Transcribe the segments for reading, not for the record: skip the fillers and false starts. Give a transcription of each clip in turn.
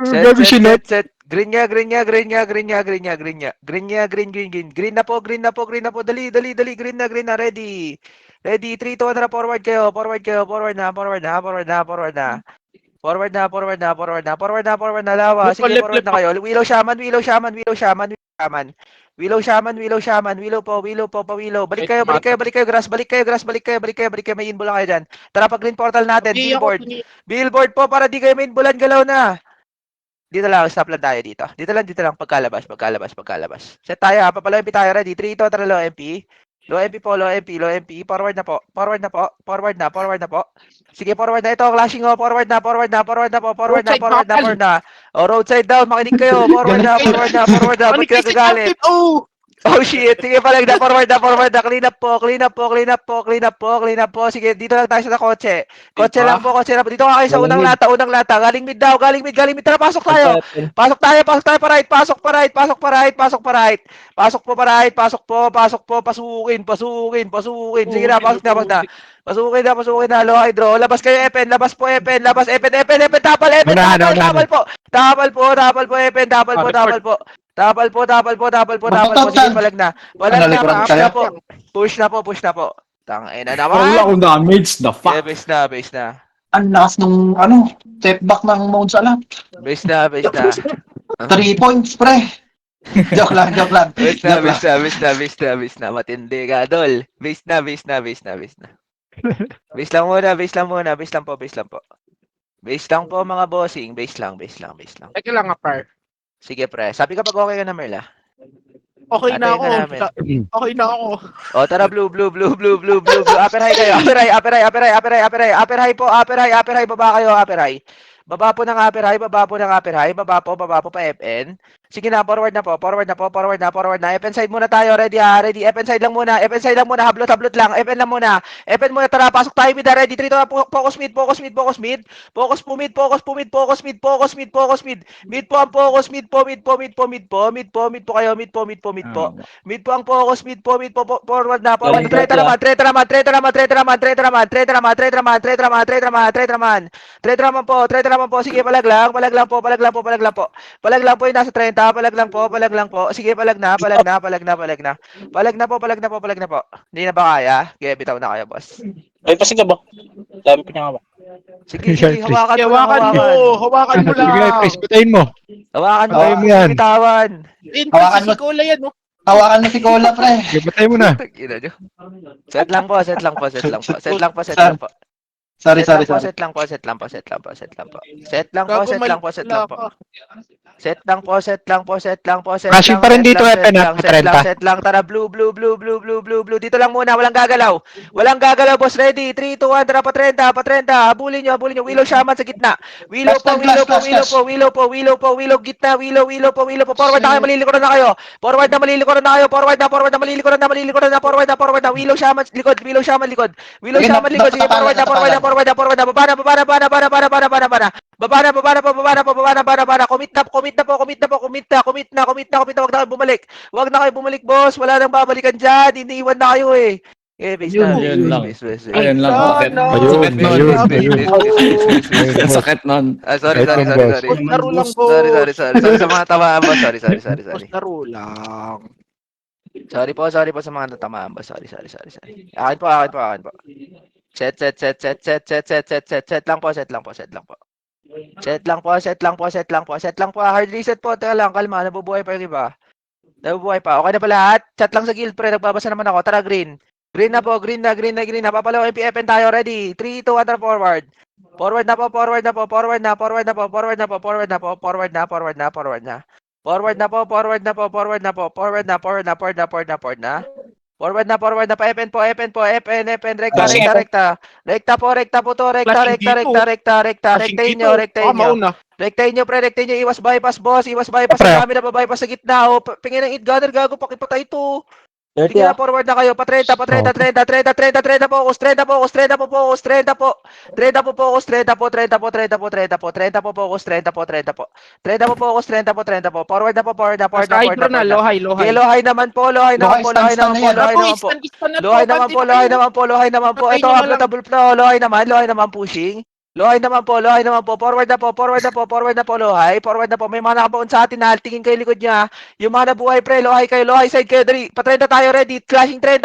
Set, Gabi set, sinot. set, set. Green nga, green nga, green nga, green nga, green nga, green nga. Green nga, green, green, green. Green na po, green na po, green na po. Dali, dali, dali. Green na, ready. Ready, 3, 2, 1, forward kayo, forward kayo, forward na, forward na, forward na, forward na. Forward na, forward na, forward na, forward na, forward na, lawa. Sige, forward na kayo. Willow shaman, willow shaman, willow shaman, willow shaman. Willow shaman, willow shaman, willow po, pa-willow. Balik kayo, balik kayo, balik kayo, grass, balik kayo, grass, balik kayo, balik kayo, balik kayo. May inbo lang kayo dyan. Tara, pag green portal natin, billboard. Billboard po, para di kayo main bulan, galaw na. Dito lang, stop lang tayo dito. Dito lang, pagkalabas, pagkalabas, pagkalabas. Set tayo ha, papalo MP tayo, ready? 3, 2, tara, low MP. Low MP po, low MP, low MP. Forward na po, forward na po, forward na, forward na po. Sige, forward na ito, clashing o, forward na, forward na, forward na po, forward na, forward na, forward na. O, roadside down, makinig kayo, forward na, forward na, forward na, ba't kayo gagalit? Oh shit, sige palag na, forward na, clean up po, clean up po, clean up po, clean up po, clean up po. Sige, dito lang tayo sa kotse. Kotse lang po, kotse lang po. Dito ka kayo sa unang lata, unang lata. Galing mid daw, galing mid. Tara, pasok tayo. Pasok tayo pa right, pasok pa right, pasok pa right, pasok pa right. Pasok po pa right, pasok po, pasukin, pasukin, pasukin. Sige na, pasok na, pasok na. Pasukin na, low hydro. Labas kayo, Epen, labas po, Epen, labas, Epen, tapal, Epen, tapal po. Tapal po, Epen, tapal po. Tapal po. Sige, palag na. Palag na, push na po. Push na po. Tangin na Wala naman. akong damage, the Yeah, fuck. base na. Ang lakas nung, step back ng Mount Salah. Base na. 3 points, pre. Joke lang. Base na. Matindi ka, dol. Base na. Base lang muna. Base lang po. Base lang po, mga bossing. Base lang. Teka lang, par. Sige, pre. Sabi ka pag okay ka na, Merla. Okay na Antayin ako. na namin. Okay na ako. O, tara, blue. Upper high kayo. Upper high po. Baba kayo, upper high. Baba po ng upper high. Baba po pa FN. Sige na, forward na po. FN side muna tayo. Ready. FN side lang muna. Hablot lang. FN lang muna. FN muna, tara. Pasok tayo mid. Ready. 3 to. Focus mid. Focus mid. Focus po mid. Mid po ang focus. Mid po kayo. Mid po ang focus. Mid po. Forward na. Treta naman po. Sige, palag lang po. Palag lang po yung nasa 30. Palag lang po. Sige, palag na. Palag na po. Hindi na ba kaya? Kaya bitaw na kayo, boss. Ay, kasi ka ba? Dami pa niya ba? Sige, hawakan mo lang. Sige, Chris, bitayin mo. Hawakan mo. Ayaw mo yan. Bitawan. Hawakan mo. Si Cola yan, no? Hawakan mo si Cola, pre. Sige, bitayin mo na. Set lang po. Sorry. Set lang po. Crashing pa rin dito, Epen, ha? 30. Set lang. Tara, blue. Dito lang muna, walang gagalaw, boss. Ready? 3, 2, 1, tara, pa 30. Habulin nyo. Willow shaman sa gitna. Willow po. Gitna. Willow po. Forward na kayo, malilikuran na kayo. Forward na. Willow shaman likod. Sige, forward na. Baba na. Commit na. Wag na kayo bumalik, boss. Wala nang babalikan dyan. Iniiwan na kayo eh. Base na. Ayun lang. Base. Ayun lang. Sakit. Ayun. Sakit nun. Sorry. Laro lang po. Sorry sa mga tamaan, boss. Sorry. Laro lang. Sorry po sa mga natamaan, boss. Sorry. Akin po. Set lang po. Hard reset po. Teka lang, kalma. Nabubuhay pa yung iba. Okay na pa lahat? Chat lang sa guild, pre. Nagbabasa naman ako. Tara, green. Green na. Papalaw MPFN tayo. Ready? 3, 2, 1, forward. Forward na. Rekta po to. Rektahin nyo. Rektahin nyo, pre. Iwas bypass, boss. Ang dami na bypass sa gitna. Pingin ng gunner, gago. Pakipatay to. Sige na, forward na kayo. Pa 30. Focus. 30 po. Forward na. Low high. Lohay naman po. Lohay naman po. Ito, uploadable flow. Lohay naman, pushing. Lohay naman po, forward na po, Lohay, forward na po, may mga nakabaon sa atin na, tingin kayo likod niya, yung mga nabuhay pre, Lohay kayo, Lohay side kayo, dali, pa-30 tayo, ready, clashing 30,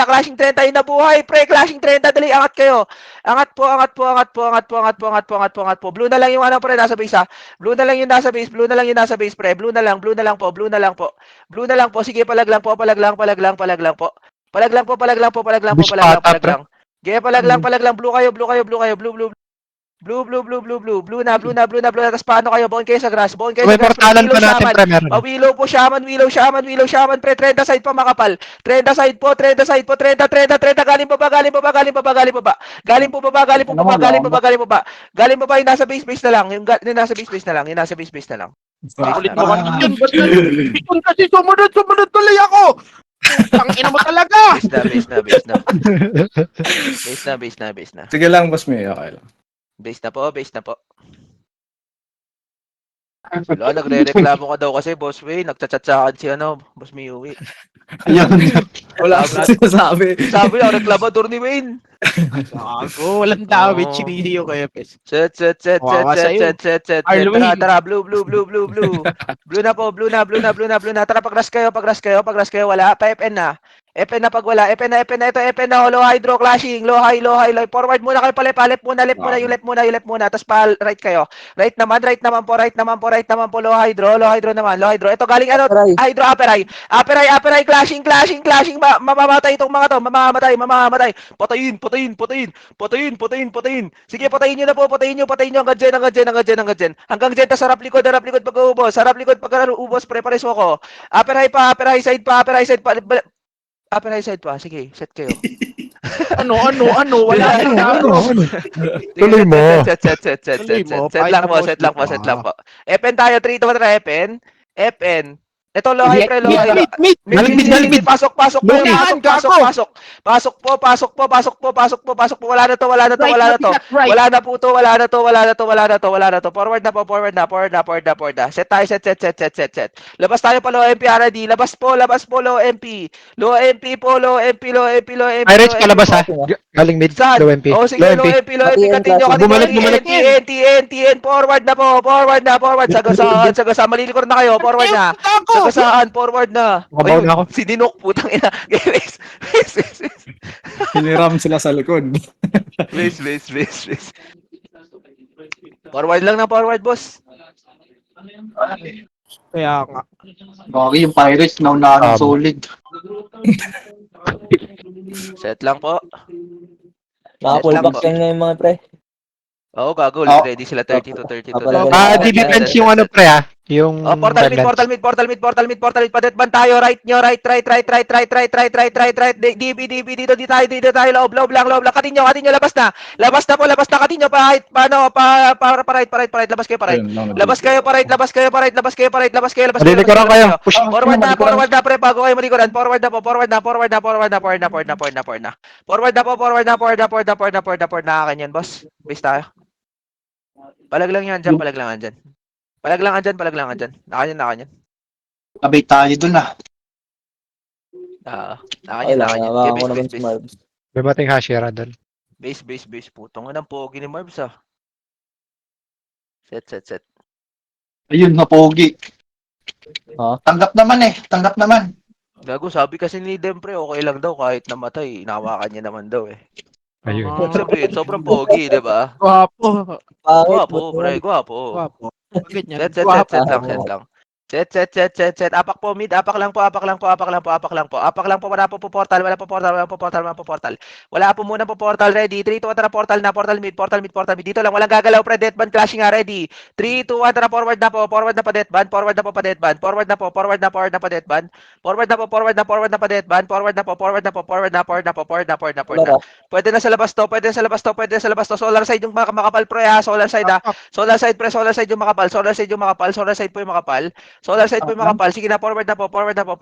yung nabuhay pre, clashing 30, dali, angat kayo, angat po, blue na lang yung ano pre, nasa base ha, blue na lang yung nasa base pre, blue na lang po, sige, palag lang po, Bish pata, pre. Sige, palag lang, blue kayo, blue na, tapos paano kayo, bawon kayo sa grass, May portalan pa natin, pre, meron. Willow po, shaman, pre, 30 side pa makapal, 30 side po, 30, galing pa ba, yung nasa base na lang, yung nasa base na lang. Ulit mo kasi yun. Ba't yun kasi sumunod tuloy ako. Ang ina mo talaga. Base na. Sige lang, boss May. Okay lang. Base na po. Wala, nagre-reklamo ka daw kasi, Boss Way, nagchat-chatsakan si Boss Miyuwi. Ayun. Wala akong sinasabi. Sabi na, reklamador ni Wayne. Gago, walang dami. Oo. Chinihiyo kayo, pes. Set. Wawa sa'yo. Arlwin. Tara, blue. Blue na po, blue na. Tara, pag-rush kayo, wala. Pa-FN na. FN na pag wala. FN na, low hydro, clashing, low high. Forward muna kayo, left muna, yung left muna. Tapos right kayo. Right naman po, low hydro naman. Ito galing hydro, aperay, clashing, mamamatay itong mga to, mamamatay. Patayin. Sige, patayin nyo na po, hanggang dyan. Hanggang dyan, tas harap likod pag-uubos, pre, pareso ko. Aperay side pa. Aperay side pa, sige, set kayo. Ano? Wala na. Tuloy mo. Set lang po. FN tayo, 3 to 1 FN. Ito, low high pre, low high. Mid. Malamig. Pasok. Pasok po. Wala na to. Wala na to. Forward na. Set tayo, set. Labas tayo pa, low MP, RD. Labas po, low MP. Low MP. Pirates palabas, ha? Galing mid. Saan? Low MP. Oh, sige, Low low MP. MP. Continue. Bumalik. TN. Forward na. Sagasaan. Malilikor na kayo. Forward na. Sagasaan. Forward na. Mabaw na ako. Si Dinok, putang ina. Base. Hiniram sila sa likod. Forward lang, boss. Kaya nga. Gagi yung Pirates, naunahan ng solid. Set lang po. Naka-full box yan ngayon mga pre. Oo, gago. Oh. Ready sila 30 to 32. Di defense yung pre, ha? Yung Portal mid. Padetban tayo. Right nyo. Right. DB dito tayo. Loob lang. Katin nyo. Labas na. Katin nyo. Right. Labas kayo pa right. Malilikuran kayo. Push. Forward na pre, bago kayo malikuran. Forward na. Nakakanyan, boss. Base tayo. Palag lang yan dyan. Nakakanyan. Abay tayo dun ah. Nakakanyan. Ako naman Base. si Marvs. May bating hashira doon. Base. Putong ng pogi ni Marbs ah. Set. Ayun, napogi. Ha? Tanggap naman. Gago, sabi kasi ni Dempre, okay lang daw kahit namatay. Inawakan niya naman daw eh. Ayun. Sabihin, sobrang pogi, di ba? Gwapo. Gwapo, pre, gwapo. Gwapo. Ganyan. Set lang. Set. Apak po, mid. Apak lang po. Wala po portal. Wala po muna po portal. Ready. 3, 2, 1, tara portal na. Portal mid. Dito lang. Walang gagalaw, pre. Deathband clashing ha. Ready. 3, 2, 1, tara forward na po. Forward na pa deathband. Forward na pa deathband. Forward na pa deathband. Pwede na sa labas to. Solar side yung makapal, pre ha. Solar side ha. Solar side yung makapal. Solar side po yung makapal. Sige na, forward na po. Forward na po,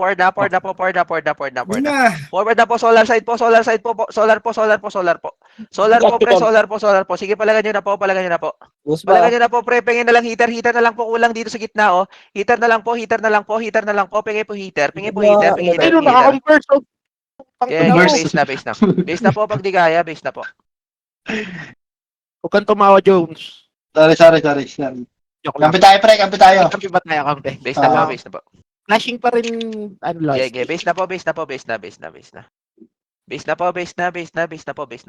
solar side po. Solar po. Sige, palagan nyo na po. Boss ba? Palagan nyo na po, pre. Pingin na lang heater na lang po. Kulang dito sa gitna, oh. Heater na lang po. Pingin po heater. Ayun, naka-converse. Base na po. Pag di kaya, base na po. Huwag kang tumawa, Jones. Sorry. Joke lang. Kampi tayo, pre. Kampi tayo. Kampi ba tayo, kampi? Base na po, Ah. base na po. Flashing pa rin, ano, Yeah, Lois. base na po, base na po, base na. Base na po, base na.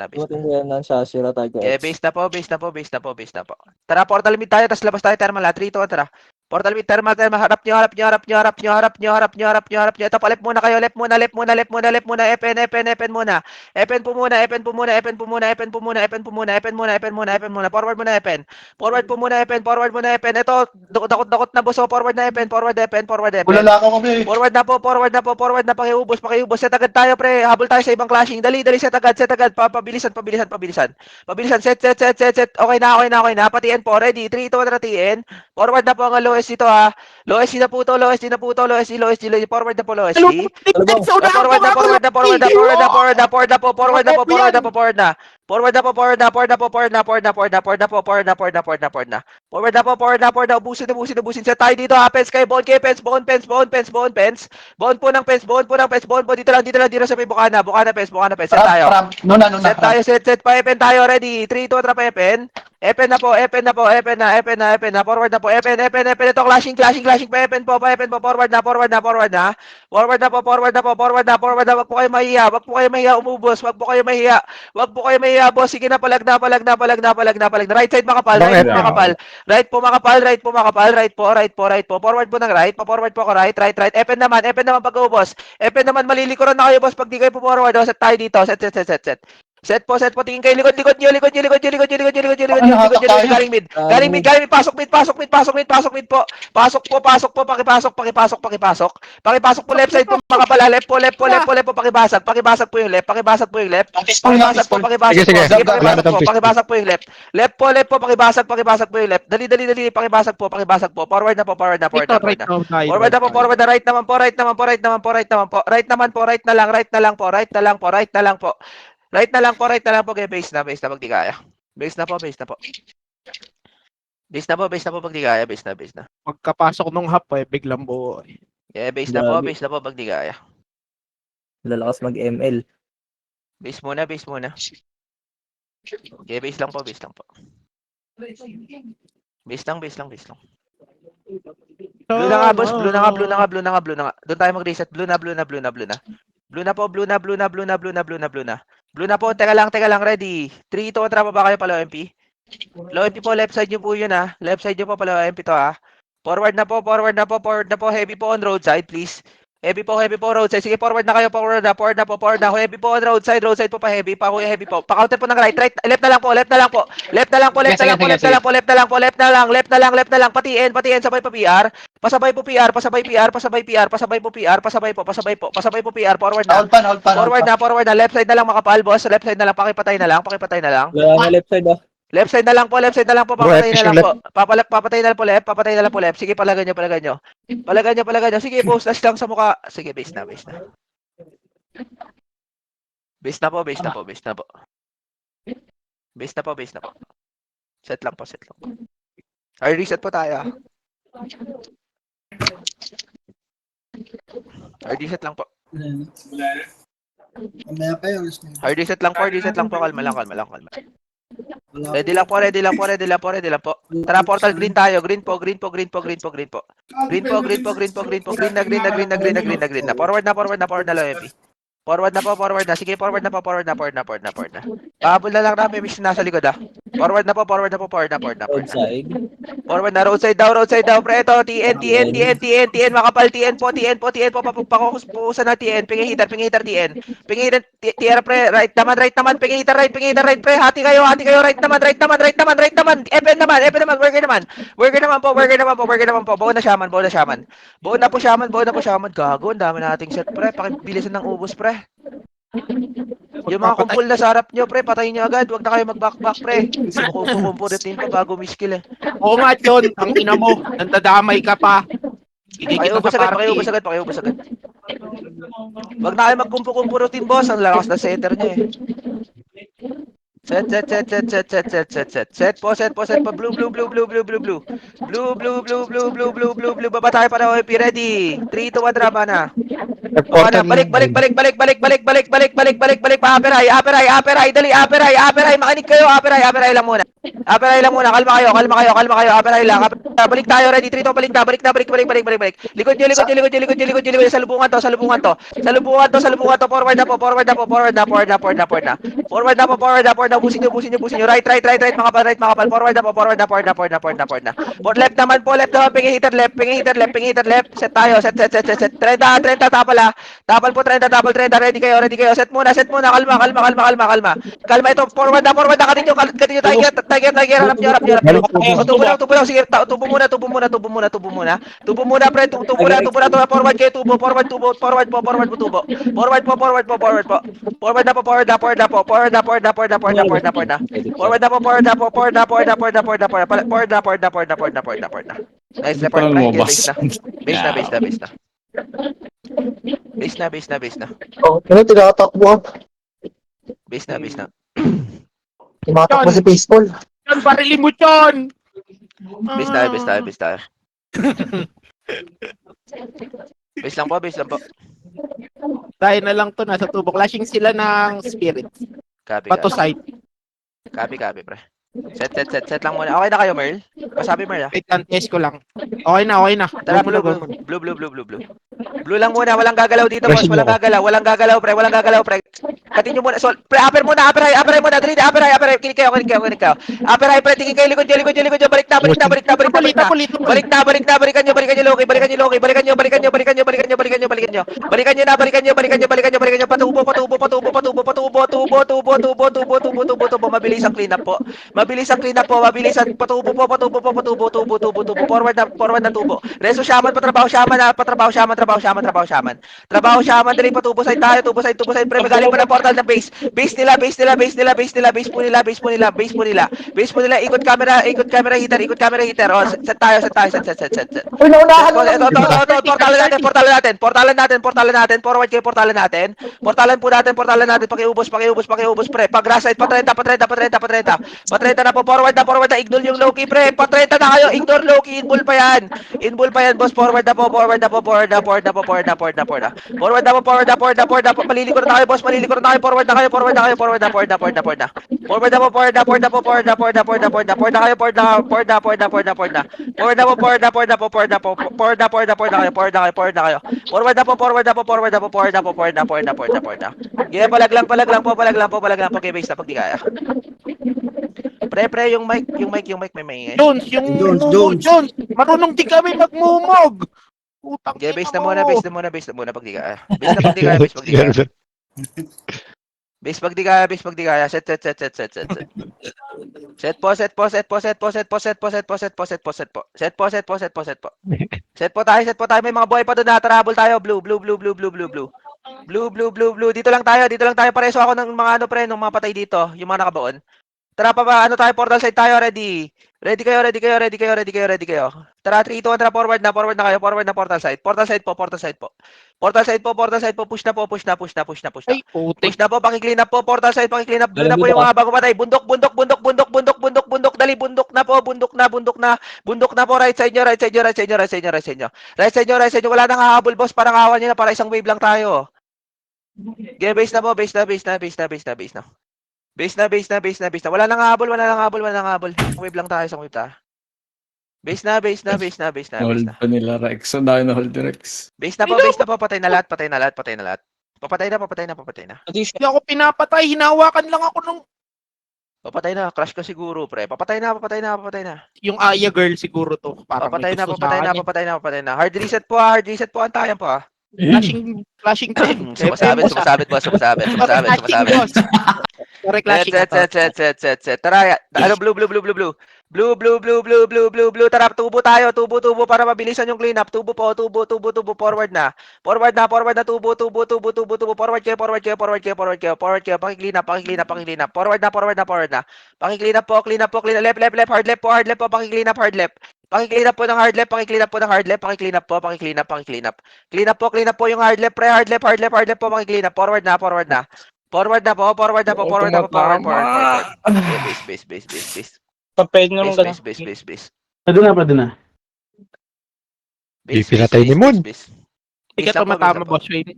Buti mo yan ng Shashira Tiger Yeah, X. base na po. Tara, portal mid tayo, tas labas tayo, thermal, 3, 2, 1, tara. Portal mid, thermal, harap nyo. Ito pa, left muna kayo, left muna. Epen muna. Epen po muna. Forward muna, Epen. Forward muna, Epen. Ito, dakot na boso, forward na, Epen. Bulala ako kami. Forward na, pakiubos. Set agad tayo, pre. Habol tayo sa ibang clashing. Dali, set agad. Pabilisan. Set. Okay na. Patiin po. Ready? 3, 2, 1, TN. Forward na po ang lowest dito, ha. Lowest na po to. Forward na po, lowest. Talabang. Forward na. Ubusin. Set tayo dito, ha. Pens kayo, bone pens. Bone po ng pens. Dito lang sa may bukana. Pens. Set tayo. Nuna. Set tayo, set pa, Epen tayo, ready. 3, 2, 1, trap, Epen. Epen na. Forward na po, Epen. Ito, clashing pa, Epen po. Forward na. Wag po kayo mahiya, umubos. Wag po kayo mahiya, boss. Sige na, palag na. Right side makapal, Bakit? right po makapal. Forward po ng right, forward po ako right. Epen naman pag-ubos. Epen naman, malilikuran na kayo, boss, pag di kayo po forward. Set tayo dito, set po, tingin kayo, likod nyo, galing mid, pasok mid po, pasok po, pakipasok po, left side po, makapala, left po, pakibasag po yung left, pakibasag po, pakibasag po, Sige. sige, Salamat ang pakibasag po yung left, po, pakibasag po yung left, dali, pakibasag po, forward na, Right right naman po, right na lang po, kaya base na pag di kaya. Base na po pag di kaya, base na. Pagkapasok nung hap, biglang buo. Yeah, base na po Grabe. pag di kaya. Lalakas mag-ML. Base muna. Yeah, base lang po. Base lang. Blue na nga, boss. Blue na nga. Doon tayo mag-reset. Blue na. Blue na po. Teka lang. Ready. 3, 2, 1, trapa ba kayo pala, MP? Low MP po, left side nyo po yun, ha. Left side nyo po pala, MP to, ha. Forward na po. Heavy po on roadside, please. Heavy po roadside. Sige, forward na kayo. Forward na. Heavy po on roadside po pa heavy. Heavy po. Pa-counter po ng right. Left na lang po. Left na lang. Patiin. Sabay pa PR. Pasabay po PR. Forward na. Forward na. Left side na lang, makapal, boss. Left side na lang. Pakipatay na lang. Wala nga left side ah. Left side na lang po. Bro, Papatay na lang efficient po. Papatay na lang po left. Sige, palagan nyo. Sige, boss, dash lang sa mukha. Sige, base na. Base na po. Set lang po. Ay, reset po tayo. Hard reset lang po. Hard reset lang po. Kalma lang. Ready lang po. Tara, portal green tayo. Green po. Green na. Forward na lang, MP. Forward na. Sige, forward na. Pahabol na lang namin, miss, nasa likod, ha. Forward na. Outside. Forward na, roadside daw, pre. Ito, TN, makapal, TN po, pakukusan na TN, pingihitar, TN, pre, right naman, pingihitar, right, pre, hati kayo, right naman, Epen naman, worker naman po, buo na shaman, gago, ang dami nating set, pre, pakibilisan ng ubos, pre. Yung mga kumpul na sa harap nyo, pre, patayin nyo agad. Huwag na kayo mag-back, pre. Kumpulitin pa bago miskill, eh. Oo nga, John. Ang ina mo. Nandadamay ka pa. Pakiubos agad. Huwag na kayo magkumpu-kumpulitin, boss. Ang lakas na setter nyo, eh. Set po. Blue. Baba tayo para OP. Ready? 3, 2, 1, drama na. Nag-portal Balik, balik, balik, balik, balik, balik, balik, balik, balik, balik, balik, pa Aperay, Aperay, Aperay, dali, Aperay, Aperay, makinig kayo, Aperay, Aperay lang muna. Aperay lang muna, kalma kayo, kalma kayo, kalma kayo, Aperay lang. Balik tayo, ready, 3 to, balik na, balik na, balik, balik, balik, balik, balik. Likod nyo, likod nyo, likod nyo, likod nyo, likod nyo, likod nyo, salubungan to, salubungan to. Salubungan to, salubungan to, forward na po, forward na po, forward na, forward na, forward na, forward na. Forward na po, forward na, forward na, busin nyo, busin nyo, busin nyo. Right, right, right, right, mga pal, right, mga pal. Forward na po, forward na, forward na, forward na, forward na, forward na. For left naman po, left naman, pingi hitter left, pingi hitter left, pingi hitter left. Set tayo, set, set, set, set, set. 30, 30, tapal ah. Tapal po, 30, tapal, 30. Ready kayo, ready kayo. Set muna, kalma, kalma, kalma, kalma, kalma. Kalma ito, forward na, katinyo, tiger, tiger, tiger, harap nyo, harap nyo, harap nyo. Tubo lang, sige, tubo muna, tubo muna, tubo muna, tubo muna. Tubo muna, pre, tubo na, forward kayo, tubo, forward, tubo, forward po, forward po, tubo. Forward po, forward po, forward po. Forward na po, forward na, forward na po, forward na, forward na, forward na, forward na, forward na, forward na. Forward na po, forward na po, forward na, forward na, forward na, forward na, forward na, forward na, forward na, forward na, forward na, forward na, forward na. Nice na, Parang forward na, lumabas. base na. Base na, base na, base na. Base na, base na, base na. Oh, ano tinatakbo? Base na, base na. Tumatakbo si baseball. Yan, barili mo dyan! Base tayo, base tayo, base tayo. Base lang po, base lang po. Tayo na lang to, nasa tubo. Clashing sila ng spirit. Copy, Bato copy. side. Copy, copy, pre. Set lang muna. Okay na kayo, Merl? Pasabi, Merl, ah. Wait lang, test ko lang. Okay na, okay na. Tara, Go muna, blue, go blue, muna. blue. Blue lang muna, walang gagalaw dito, boss. Walang gagalaw, pre, walang gagalaw, pre. Katin nyo muna. So, pre, upper muna, upper muna. Dali, upper. Kinig kayo. Upper high, pre, tingin kayo, likod nyo. Balik na. Balikan nyo, Loki. Balikan nyo. Patubo. Mabilis ang clean up po. Patubo. Forward na tubo. Reso shaman, patrabaho shaman. Trabaho shaman, dali patubo side tayo, tubo side, pre, magaling pa ng portal ng base. Base nila. Base po nila. Ikot camera hitter. Oh, set tayo. Uy, naunahan mo Ito, portalan natin. Forward kayo, portalan natin. Portalan natin. Pakiubos, pre. Pag grass side, pa 30 na po. Forward na. Ignore yung Loki, pre. Pa 30 na kayo. Ignore Loki. Inbull pa yan, boss. Forward na po. Maliliko na tayo, boss. Forward na kayo. Palag lang po, kay base na pag di kaya. Pre, yung mic may maingay. Jones. Marunong din kami magmumog. Putang Okay, base ina na mo. muna pag di kaya. Base pag di kaya. Set po tayo. May mga buhay pa doon na travel tayo. Blue. Dito lang tayo. Pareso ako ng mga ano, pre, ng mga patay dito, yung mga nakabaon. Tara pa ba, ano tayo, portal side tayo, ready. Ready kayo. Tara, 3, 2, 1, tara, forward na kayo, portal side po. Push na. Ay, putik. Push na po, pakiclean up po, portal side, Blue na po yung mga bago patay. Bundok. Dali, bundok na po, right side nyo. Wala nang hahabol, boss, parang awan nyo na, para isang wave lang tayo. Okay, base na. Wala nang habol. Wave lang tayo, isang wave tayo. Base na. Hold pa nila, Rex. Ang dami na hold ni Rex. Base na po, patay na lahat. Papatay na. Hindi ako pinapatay. Hinawakan lang ako nung... Papatay na, crush ka siguro, pre. Papatay na. Yung Aya girl siguro to. Parang Papatay may gusto sa akin. na. Hard reset po, ang tayan po, ah. Flashing time. Sumasabit, boss. Flashing, boss. Sorry, clashing. Set. Tara, ano, blue. Tara, tubo tayo, para mabilisan yung clean up. Tubo, forward na. Tubo. Forward kayo. Paki-clean up. Forward na. Paki-clean up po. Left, hard left po. Paki-clean up, hard left. Paki-clean up po ng hard left. Clean up po yung hard left, pre. Hard left po. Paki-clean up. Forward na. Forward. Base. Pwede naman ganun. Base. Pwede na. Di pinatay ni Moon. Hindi ka tumatama, boss Wayne.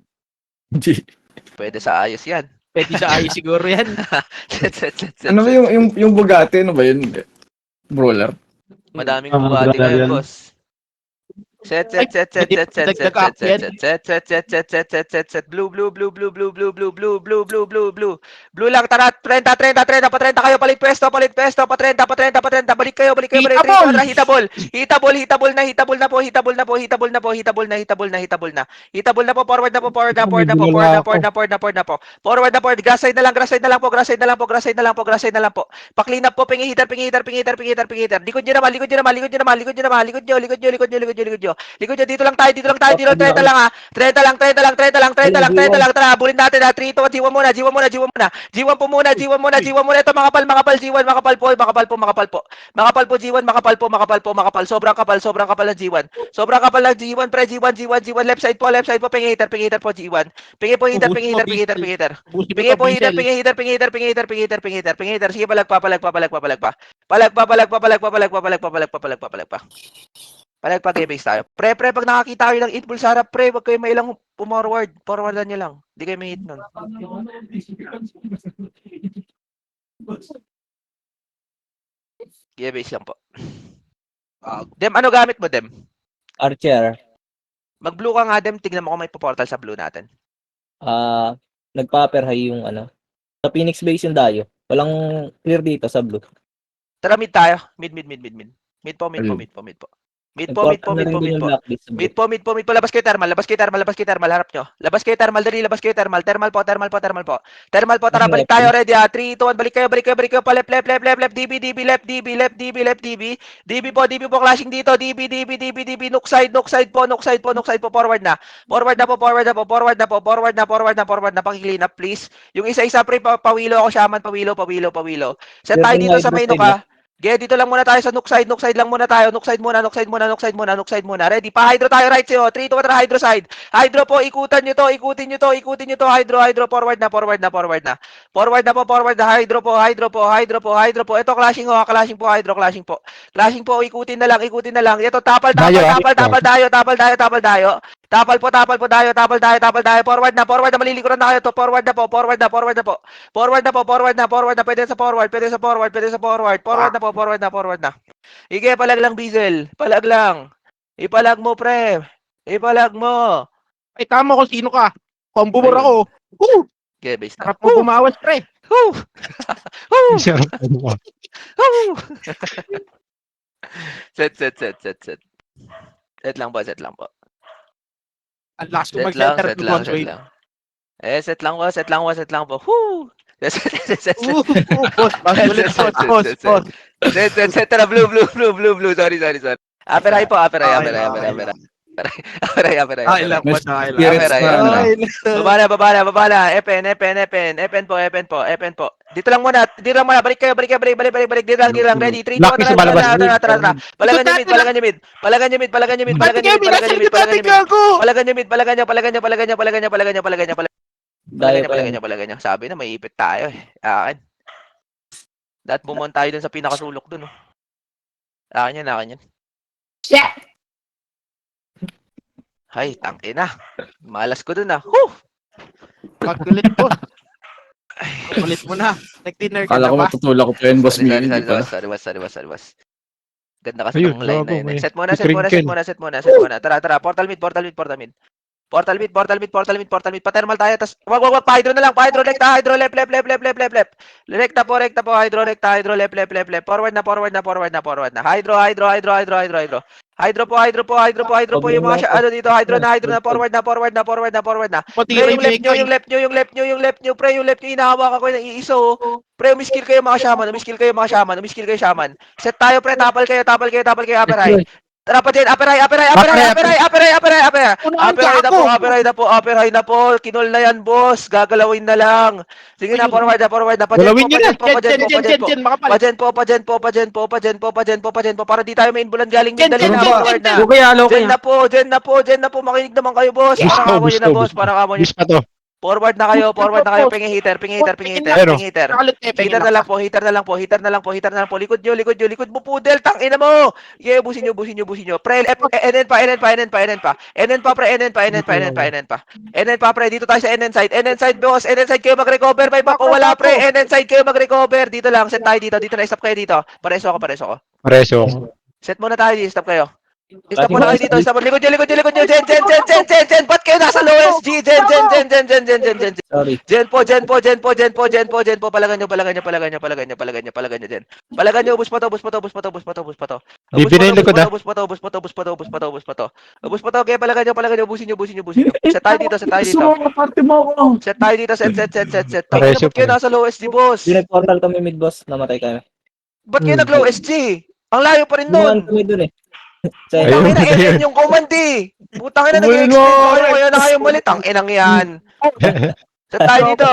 Pwede sa ayos yan. Pwede sa ayos siguro yan. Set. Ano ba yung Bugatti? Ano ba yun? Brawler? Madaming Ah, Bugatti brother ngayon, yan. boss. Set. Blue. Blue lang, tara. 30 pa 30 kayo. Palit pwesto. Pa 30. Balik kayo. Hitable! Hitable na po. Hitable na po. Forward na po. Forward na po. Grass side na lang po. Pa-clean up po. Pingi hitter. Likod nyo naman. Likod nyo. Dito lang tayo. 30 lang ha. 30 lang. Tara, bulin natin ha. 3, 2, 1. Jiwan muna. Jiwan po muna. Ito, makapal. Jiwan, makapal po. Makapal. Sobrang kapal ng Jiwan. Pre. Jiwan. Left side po. Pingi hitter po, Jiwan. Pingi hitter. Pingi hitter. Sige, palag pa. Palag pa, base tayo. Pre, pag nakakita kayo ng 8 bull sa harap, pre, wag kayo mailang pumorward. Forwardan nyo lang. Hindi kayo may hit nun. Sige, base lang po. Dem, ano gamit mo, Dem? Archer. Mag-blue ka nga, Dem. Tignan mo kung may portal sa blue natin. Nagpa-upper high yung ano. Sa Phoenix base yung dayo. Walang clear dito sa blue. Tara, mid tayo. Mid po. Mid po. Mid po. Labas kayo thermal. Harap nyo. Labas kayo thermal. Thermal po. Tara, balik tayo. Ready ha. 3, 2, 1. Balik kayo. Pa left. DB, DB po. Clashing dito. DB. Nook side po. Forward na. Paki-clean up, please. Yung isa-isa, pre, pawilo ako, shaman. Pawilo. Set tayo dito sa main ka. Dito lang muna tayo sa nook side lang muna tayo. Nook side muna. Ready? Pa-hydro tayo, right sa'yo. 3, 2, 1, hydro side. Hydro po, ikutin nyo to. Hydro. Forward na. Hydro po. Ito, clashing po. Clashing po, ikutin na lang. Ito, tapal tayo. Tapal po tayo. Forward na, malilikuran na kayo to. Forward na po. Pwede sa forward. Forward na. Ige, palag lang, Bizel. Ipalag mo, pre. Ay, tama kung sino ka. Combo mo ako. Woo! Ige, base na. Sarap mo bumawas, pre. Set. Set lang po. Ang lakas ko Set mag-center to lang. one way. Set lang po. Woo! Set. Boss. Set na blue. Sorry. Aperay po. Aperay. Ay lang po. Spirits na. Baba na. Epen po. Dito lang muna. Balik kayo. Dito lang. Ready? 3, 2, 1. Tara. Palagan nyo mid. Palagan nyo. Sabi na, may ipit tayo eh. Akin. Dapat bumon tayo dun sa pinakasulok dun. Oh. Akin yan. Hay, tangina. Malas ko dun ah. Whew! Pagkulit po. Pagkulit mo na. Nag-dinner ka Kala na ko ba? matutulak ko pa yun, boss Billy. Di pala. Sorry. Ganda kasi Ayun, ng line na bago, yun. may Set muna. Tara. Portal mid. Portal mid. Pa-thermal tayo. Tas, wag. Pa-hydro na lang. Pa-hydro. Hydro. Left. Rekta po. Hydro. Left. Forward na. Hydro po. Yung mga ano dito. Hydro na. Forward na. Pati Pre, yung yung left nyo. Pre, yung left nyo. Inahawakan ko yung iiso. Pre, umiskill kayo mga shaman. Set tayo, pre. Tapal kayo. Aperay. Tara pa dyan. Aperay. Aperay na po. Kinol na yan, boss. Gagalawin na lang. Sige na, forward na. Galawin nyo na. Makapal. Pajen po. Para di tayo main bulan galing din. Dali na, Jen. forward na. Okay, halo Jen na po. Makinig naman kayo, boss. Parang amo nyo na, boss. Bis pa to. Forward na kayo, pingi heater. Ayun, oh. Heater na lang po. Likod mo, pudel, tangina mo. Yeah, busin nyo. Pre, NN pa. Pre, dito tayo sa NN side, boss. NN side kayo mag-recover, may back o wala, pre. NN side kayo mag-recover. Dito lang, set tayo dito na, stop kayo dito. Pareso ako. Pareso. Set muna tayo, stop kayo. Stop muna kayo dito, stop. Likod nyo. Jen. Ba't kayo nasa low SG? Jen. Sorry. Jen po. Palagan nyo, Jen. Palagan nyo, ubus pa to. Bibi na yung likod, ah. Ubus pa to. Kaya palagan nyo, ubusin nyo. Set tayo dito. Set. Pareso Ba't kayo nasa low SG, boss? Pinag-portal kami mid-boss. Namatay kami. Ba't kayo nag-low SG? Ang layo pa rin Dumaan nun. kami dun eh. Sa Ayun. Tangina, NN yung command eh. Putang ina, nag-explain ko kayo. Kaya na kayo mali. Tanginang yan. Set tayo dito.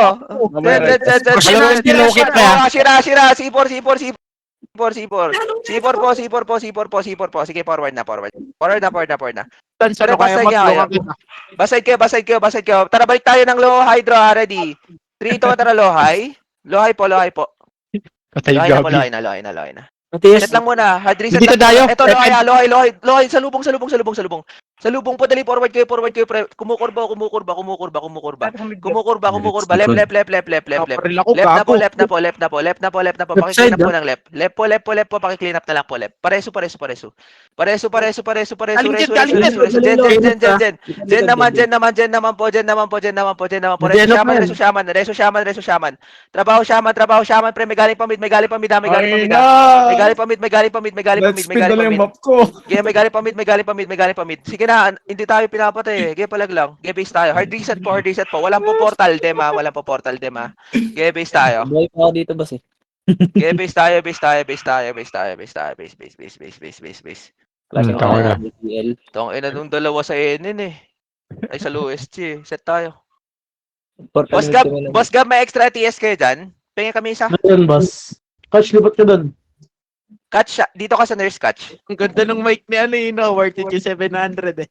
Sira. C4 po. Sige, forward na. Saan kaya matulungan kita? Basay kayo. Tara, balik tayo ng low hydro. Ready? 3 to, tara, low high. Low high po. Patay Lohay gabi. na. Set lang muna. Hard reset Dito lang. tayo. Ito, lohay. Salubong. Salubong po, dali. Forward kayo. Pre. Kumukurba. Left. Paril ako, Left gago. na po. Paki-clean up po ng left. Left po. Paki-clean up na lang po left. Pareso. Jen naman po. Reso shaman. Trabaho shaman. Pre, may galing pa mid. May galing pa mid. Let's speed na lang yung map ko. May galing pa mid. Sige na, hindi tayo pinapatay. Palag lang. Base tayo. Hard reset po. Walang po portal dem. Base tayo. Buhay pa ako dito, boss eh. Base tayo. Base. Klase Tama na. BTL. Tong ina nung dalawa sa NN eh. Ay sa OSG. Set tayo. Portal mid kami ng- Boss Gab, may extra TS kayo dyan? Pengen kami isa. Ayun, boss. Catch, libat ka dun. Catch, dito ka sa nurse catch. Ang ganda ng mic ni ano yun, no? Worth it yung 700 eh.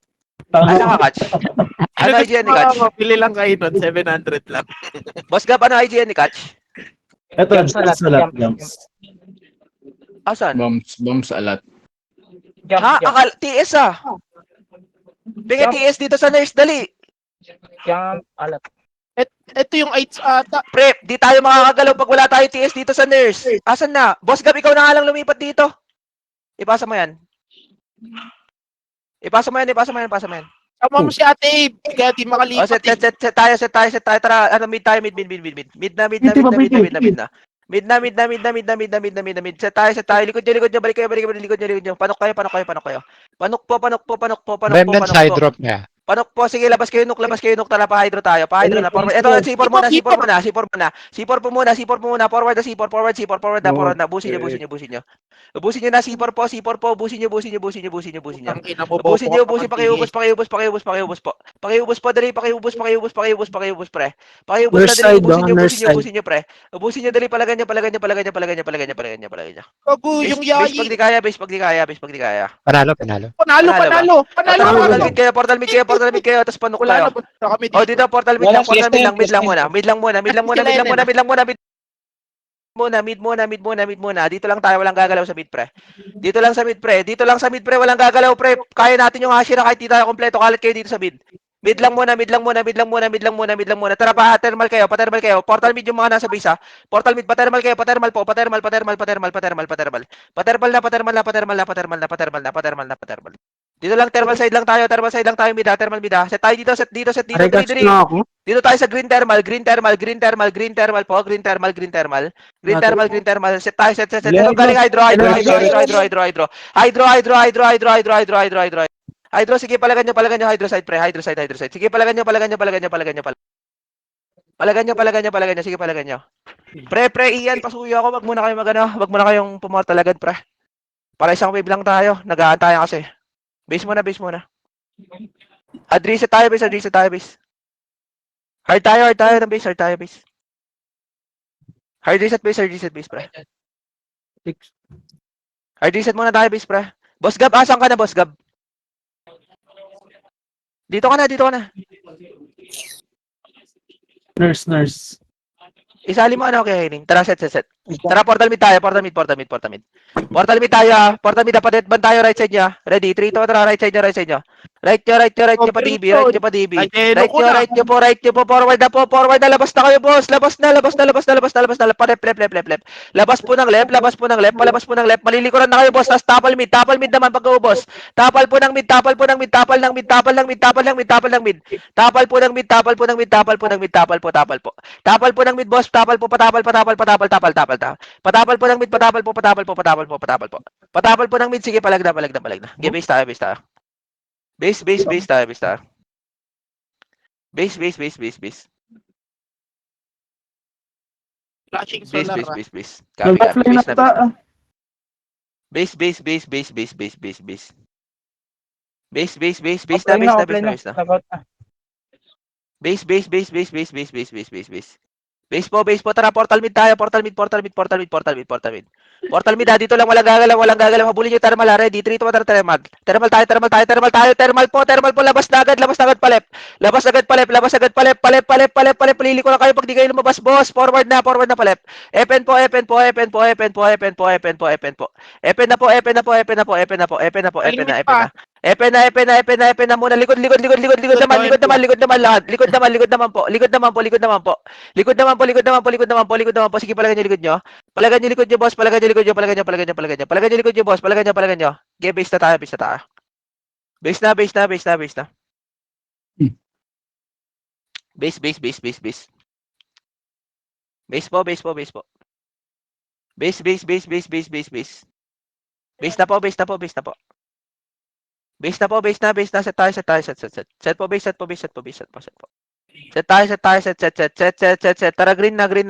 Ano ka catch? Ano IGN ni catch? Pili lang kayo nun, 700 lang. Boss Gab, ano IGN ni catch? Ito, salat. Asan? Bombs alat. Ha? TS ah. Pengen TS dito sa nurse, dali. Ito yung 8 ata. Pre, di tayo makakagalaw pag wala tayo TS dito sa nurse. Asan na? Boss Gab, ikaw na nga lang lumipat dito. Ipasa mo yan. Sama mo si Ate Abe, kaya di Oh, makalipat set eh. tayo. Tara, ano, mid tayo, mid na. Set tayo. Likod nyo, balik kayo. Panok kayo. Panok po. Remnant side drop niya. Panok po, sige, labas kayo, nuk, tara, pa-hydro tayo, na. Ito, C4 muna. Forward na, busin nyo. Ubusin nyo na, C4 po, busin nyo. Ang ina mo, Ubusin nyo, pakiubos po. Pakiubos po, dali, pakiubos, pre. Pakiubos na, dali, ubusin nyo, pre. Ubusin nyo, dali, palagan nyo. Gago, yung yayi. Base pag di kaya. Panalo. Panalo. Portal mid kayo, tapos panok Wala tayo. na ba kami Oh, dito? dito, portal mid lang muna. Mid muna. Dito lang tayo, walang gagalaw sa mid, pre. Dito lang sa mid, pre, walang gagalaw, pre. Kaya natin yung Hashira kahit di tayo kompleto. Kalat kayo dito sa mid. Mid lang muna. Tara, pa-thermal kayo. Portal mid yung mga nasa base, ha. Portal mid, pa-thermal kayo. Patermal. Dito lang, thermal side lang tayo, mid, ha. Thermal mid, ha. Set tayo dito. Dali. Dito tayo sa green thermal po. Green thermal. Set tayo. Dito galing hydro. Hydro, sige, palagan nyo, hydro side, pre. Sige, palagan nyo. Sige, palagan nyo. Pre, Ian, pasuyo ako. Wag muna kayong pumortal agad, pre. Para isang wave lang tayo. Nag-aantay kasi. Base muna. Reset tayo, base. Hard tayo ng base. Hard reset base, pre. Hard reset muna tayo, base, pre. Boss Gab, asan ka na, Boss Gab? Dito ka na. Nurse. Isali mo ano kay Hining. Tara, set. Tara, portal mid tayo. Portal mid. Portal mid tayo. Portal mid, dapat ban tayo right side niya. Ready? 3, 2, 1, tara, right side niya. Right niyo pa DB. Ay, telo ko na. Right niyo po. Forward na. Labas na kayo, boss. Labas na. Left. Labas po ng left. Palabas po ng left. Malilikuran na kayo, boss. Tas tapal mid naman pag-uubos. Tapal ng mid. Tapal po ng mid. Tapal ng mid. Tapal po ng mid. Tapal po. Tapal po ng mid, boss. Patapal po ng mid. Patapal po. Patapal po ng mid. Sige, palag na. Okay, base tayo. Base tayo. Base. Flashing solar. Base. Copy. Nag-offline na ta. Base na. Base po. Tara, portal mid tayo. Portal mid. Portal mid, dito lang, walang gagalaw. Habulin nyo, thermal, ready. 3, 2, 1, thermal. Thermal tayo. Thermal po. Labas na agad, palep. Labas agad, palep. Palili ko lang kayo pag di kayo lumabas, boss. Forward na, palep. Epen po. Epen na muna. Likod naman lahat. Likod naman po. Likod naman po. Sige, palagan nyo likod nyo. Palagan nyo likod nyo, boss. Palagan nyo likod nyo, boss. Palagan nyo. Okay, base na tayo. Base na. Base. Base po. Base na po. Set tayo. Set po. Set. Tara, green na. Green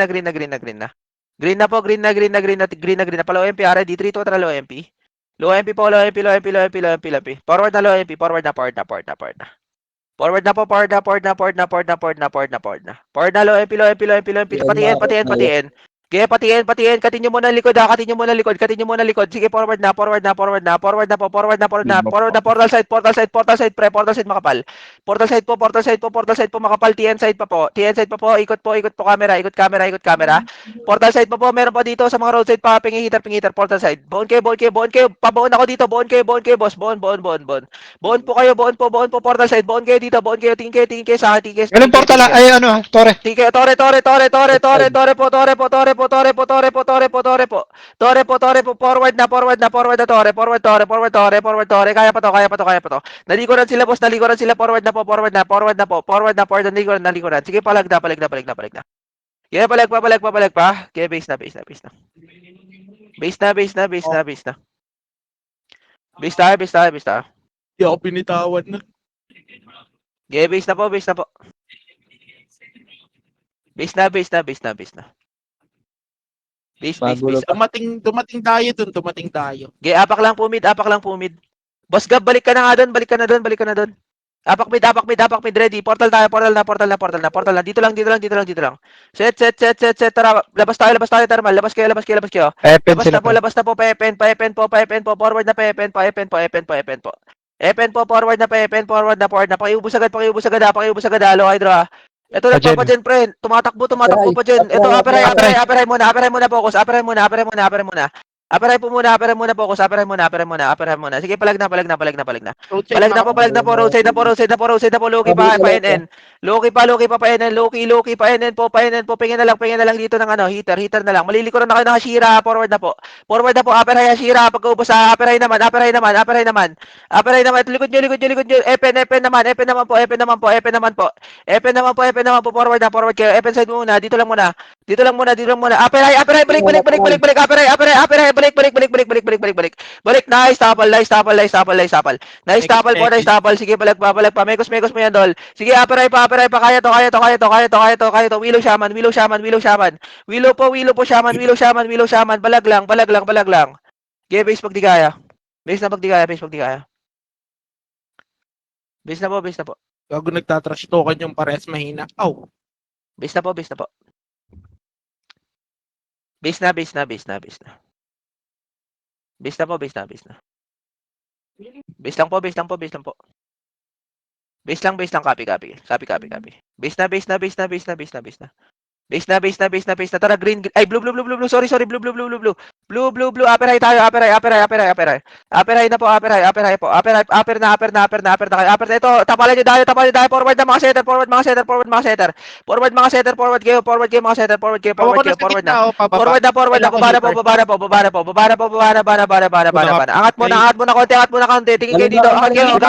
na po. Palo MP, ready. 3, 2, tara, low MP. Low MP. Forward na, low MP. Forward na. Forward na, low MP. Patiin. Okay, patiin. Katin nyo muna likod. Sige, forward na. Portal side, pre. Portal side makapal. Portal side po makapal. TN side pa po. Ikot po camera. Portal side pa po. Meron pa dito sa mga road side pa. Pingi-heater. Portal side. Boon kayo. Pabaon ako dito. Boon kayo, boss. Boon po kayo. Portal side. Boon kayo dito. Tingin kayo sa akin. Anong portal? Ay, ano, Tore. Tore po. Forward na, Tore. Kaya pa to. Nalikuran sila, boss. Forward na. Nalikuran. Sige, palag na. Kaya palag pa. Kaya base na. Base tayo. Di ako pinitawan na. Kaya base na po. Base na. Base. Dumating tayo. Okay, apak lang po mid. Boss Gab, balik ka na doon. Apak mid, ready. Portal na. Dito lang. Set. Tara, labas tayo, thermal. Labas kayo. Epen sila. Labas na po, Epen po. Forward na, Epen po. Epen po, forward na. Pakiubos agad, halo, hydro. Ito lang Pajen. pa dyan, pre. Tumatakbo pa dyan. Ito, aperay muna, focus. Aperay muna. Aperay muna, focus. Aperay muna. Sige, palag na. Palag na po. Roadside na po. Loki pa NN. Loki pa NN po. Pingin na lang dito ng heater na lang. Malilikuran na kayo ng Hashira. Forward na po. Aperay Hashira. Pag-ubos sa aperay naman. Likod nyo. Epen naman po. Forward kayo. Epen side muna. Dito lang muna. Aperay, balik. Aperay, balik. Nice tapal. Nice tapal. Sige, palag pa. Mekos mo yan, dol. Sige, aperay pa. Kaya to. Willow shaman. Willow po, shaman. Balag lang. Okay, base pag di kaya. Base na po. Gago nagtatrash token yung pares mahina. Aw. Base na po. Base na. Base lang po. Base lang, copy. Base na. Base na. Tara, green. Ay, blue. Sorry. Blue. Blue. Upper high tayo. Upper high. Upper high na po. Upper high po. Upper na kayo. Upper na ito. Tapalan nyo tayo. Forward na mga setter. Forward mga setter. Forward kayo mga setter. Forward Hawakan kayo. na sa Forward gitna, na. o pababa. Forward na. Baba na. Angat mo na konti. Tingin kayo dito. Angat kayo dito.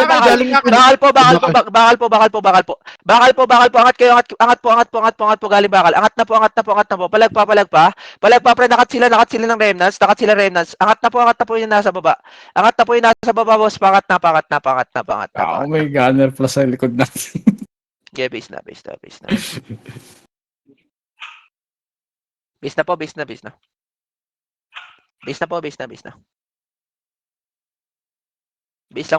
Bakal po. Angat po. Galing bakal. Angat na po. Palag pa. Pre. Nakat sila ng remnants. Angat na po yung nasa baba. Boss. Pangat na. Ako may gunner plus sa likod natin. Yeah, base na. Base na po. Base na. Base lang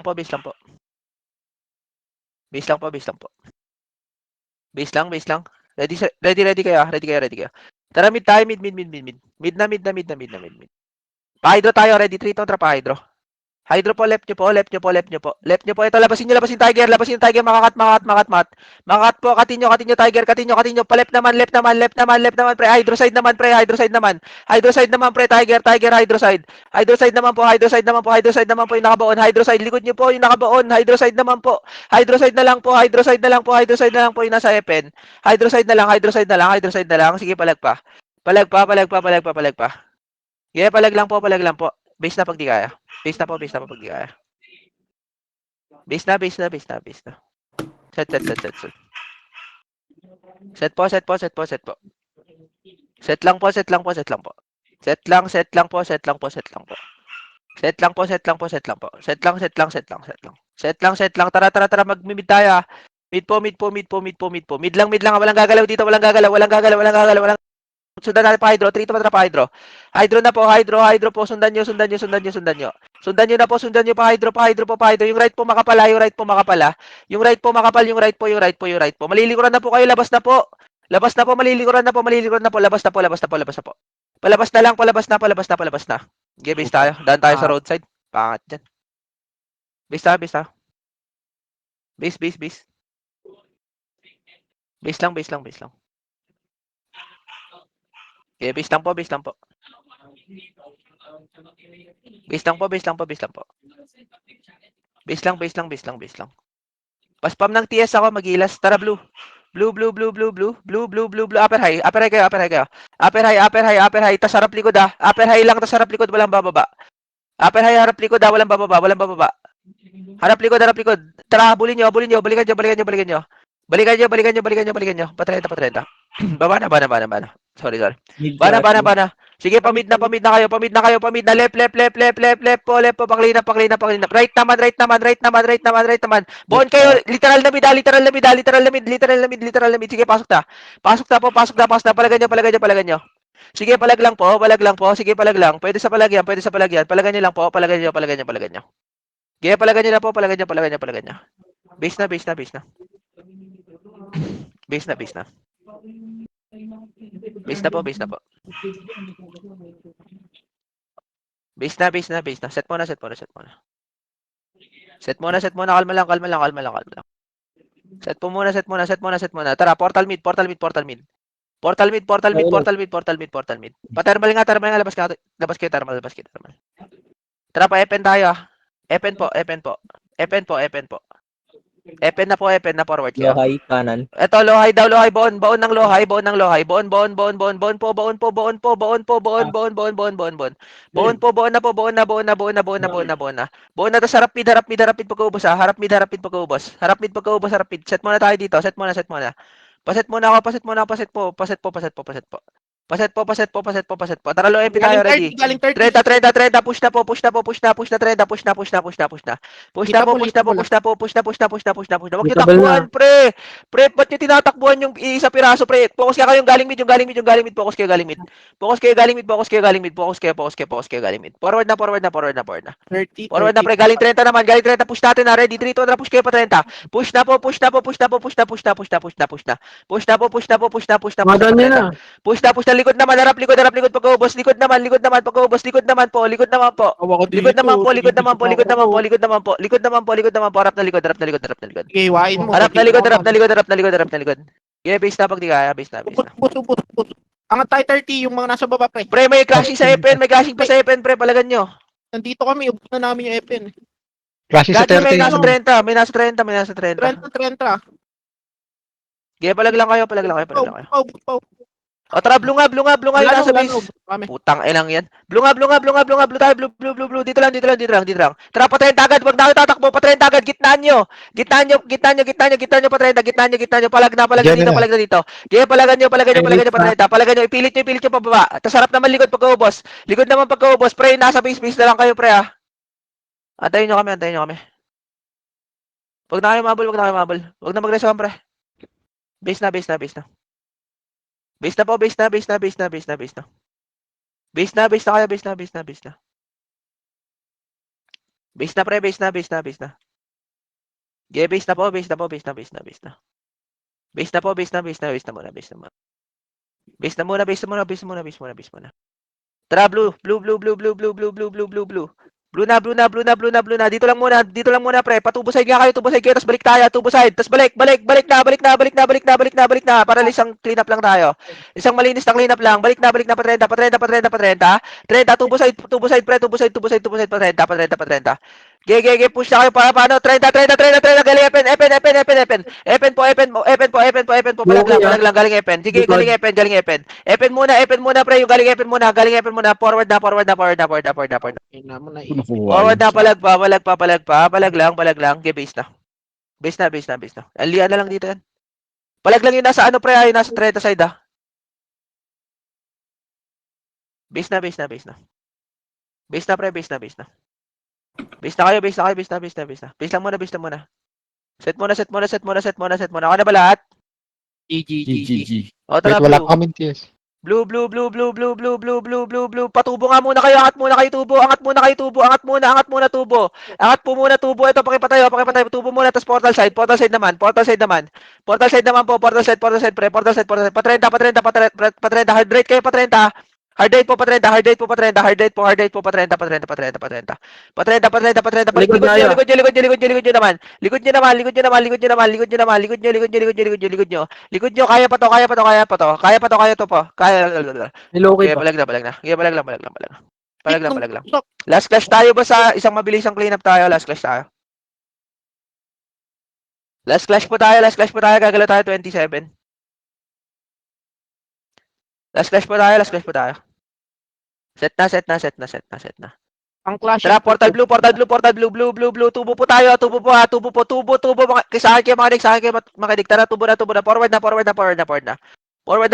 po. Base lang. Ready kayo. Tara, mid tayo. Mid na. Pa-hydro tayo. Ready. 3 to trap hydro. Hydro po, left nyo po. Ito, labasin nyo tiger. Makakat po, katin nyo, tiger. Pa left naman, pre. Hydro side naman, pre, tiger, hydro side. Hydro side naman po, yung nakabaon. Hydro side, likod nyo po, yung nakabaon. Hydro side naman po. Hydro side na lang po, yung nasa epen. Hydro side na lang. Sige, palag pa. Yeah, palag lang po. Base na pag di kaya. Base na po pag di kaya. Base na. Set. Set po. Set lang po. Tara, mag-mid tayo. Mid po. Mid lang, walang gagalaw dito, Sundan natin pa hydro, 3 to pa hydro. Hydro na po, hydro po, sundan nyo. Sundan nyo na po, pa hydro. Yung right po makapala. Yung right po. Malilikuran na po kayo, labas na po. Malilikuran na po. Labas na po. Palabas na. Okay, base tayo. Daan tayo sa roadside. Pangat dyan. Base tayo. Base. Base lang. Okay, base lang po. Base lang po. Paspam ng TS ako, magilas. Tara, blue. Blue. Upper high kayo. Upper high. Tas harap likod ah. Upper high lang, tas harap likod, walang bababa. Harap likod, walang bababa. Harap likod. Tara, bulin nyo. Balikan nyo. Patrenta. Baba na. Sorry. Bana. Sige, pamid na kayo. Left po. Paklina. Right naman. Buon kayo, literal na mid. Sige, pasok na po. Palagan nyo. Sige, palag lang po. Sige, palag lang. Pwede sa palag yan. Palagan nyo lang po. Palagan nyo. Sige, palagan nyo lang po. Palagan nyo. Base na. Base na po. Base na. Set mo na. Kalma lang. Set muna. Tara, portal mid. Pa-thermal nga. Labas kayo, thermal. Tara, pa-epen tayo. Epen po. Epen na forward kayo. Low high kanan. Ito, low high. Baon ng low high. Baon po. Baon na to, harap mid pagkaubos. Harap mid pagkaubos. Set muna tayo dito. Paset muna ako. Paset po. Tara, low MP tayo, ready. Galing 30. 30. Push na. 30. Push na. Push na po. Huwag niyo takbuhan, pre. Ba't niyo tinatakbuhan yung isa piraso, pre? Focus kayo yung galing mid. Focus kayo galing mid. Forward na. 30. Forward na, pre. Galing 30 naman. Push natin na. Ready. 3 to na. Push kayo pa 30. Push na po. Push na. Madaan niya na. Push na. likod naman, harap, likod, pag-ubos, likod naman, pag-ubos, likod naman po. Tawa ko dito. Likod naman po, likod naman po, likod Tinitip naman po, ako. likod naman po, likod naman po, likod naman po, harap na likod. Sige, iwain mo. Harap na likod. Yeah, base na pag di kaya, base na. Ubos. Angat tayo 30, yung mga nasa baba, pre. Pre, may crashing sa EPN, pa sa EPN, pre, palagan nyo. Nandito kami, ubos na namin yung EPN. Klase sa Gadyo, may 30. nasa 30, may nasa 30. 30. Yeah, palag lang kayo. Pau. O tara, blungab yung nasa base. Kami. Putang inang yan. Blungab, blue tayo, blue. Dito lang. Tara, patrain agad, wag na kayo tatakbo, patrain agad, gitnaan nyo, patrain, gitnaan nyo, palag na dito. Gaya, palagan nyo, patrain, ipilit nyo pababa. Tapos harap naman likod pagkaubos, pre, nasa base na lang kayo, pre, ha. Antayin nyo kami. Wag na kayo mabol, wag na mag-resume, pre. Base na. Base na po. Base na kayo. Base na. Base na, pre. Base na. Yeah, base na po. Base na muna. Tara, blue. Blue na. Dito lang muna, pre. Tubo side kayo, tapos balik tayo, tubo side, tapos balik na, para isang clean up lang tayo. Isang malinis na clean up lang, balik na, patrenta, 30, tubo side, pre, tubo side, patrenta. Ge, push na kayo para paano, 30, galing Epen po, palag lang, galing Epen. Sige, galing Epen. Epen muna, pre, yung galing Epen muna, forward na. Ina mo na Forward na, palag lang, ge, base na. Base na. Alian na lang dito yan. Palag lang yung nasa pre, yung nasa 30 side, ah. Base na. Base na, pre. Base na kayo. Base lang muna. Set muna. Ako na ba lahat? GG. O, Wait, tara, wala blue. comment, yes. Blue. Patubo nga muna kayo. Angat muna kayo tubo. Angat tubo. Angat po muna tubo. Ito, pakipatayo. Tubo muna, tapos portal side naman. Portal side po. Portal side, pre. Portal side. Patrenta. Hard rate kayo, patrenta. Hard rate po, patrenta. Patrenta. Likod na kayo. Likod nyo naman. Likod nyo. Kaya pa to po. Niloki Okay, pa. palag na. Okay, palag lang. Last clash tayo ba sa isang mabilisang cleanup tayo? Last clash po tayo. Gagalaw tayo 27. Last clash po tayo. Set na. Ang clash. Tara, portal blue. Tubo po tayo. Tubo. Sa akin kayo makinig. Tara, tubo na. Forward na. Forward na. Patore.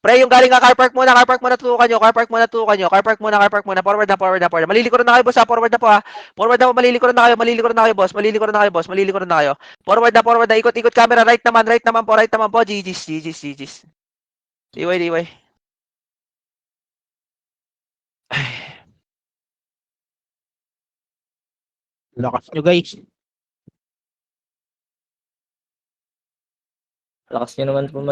Pre, yung galing ka car park muna, tutukan nyo. Car park muna. Forward na. Malilikuran na kayo, boss, ha. Forward na po, ha. Malilikuran na kayo, boss. Forward na. Ikot camera, right naman po. GG's. Diway. Lakas nyo, guys. Lakas nyo naman po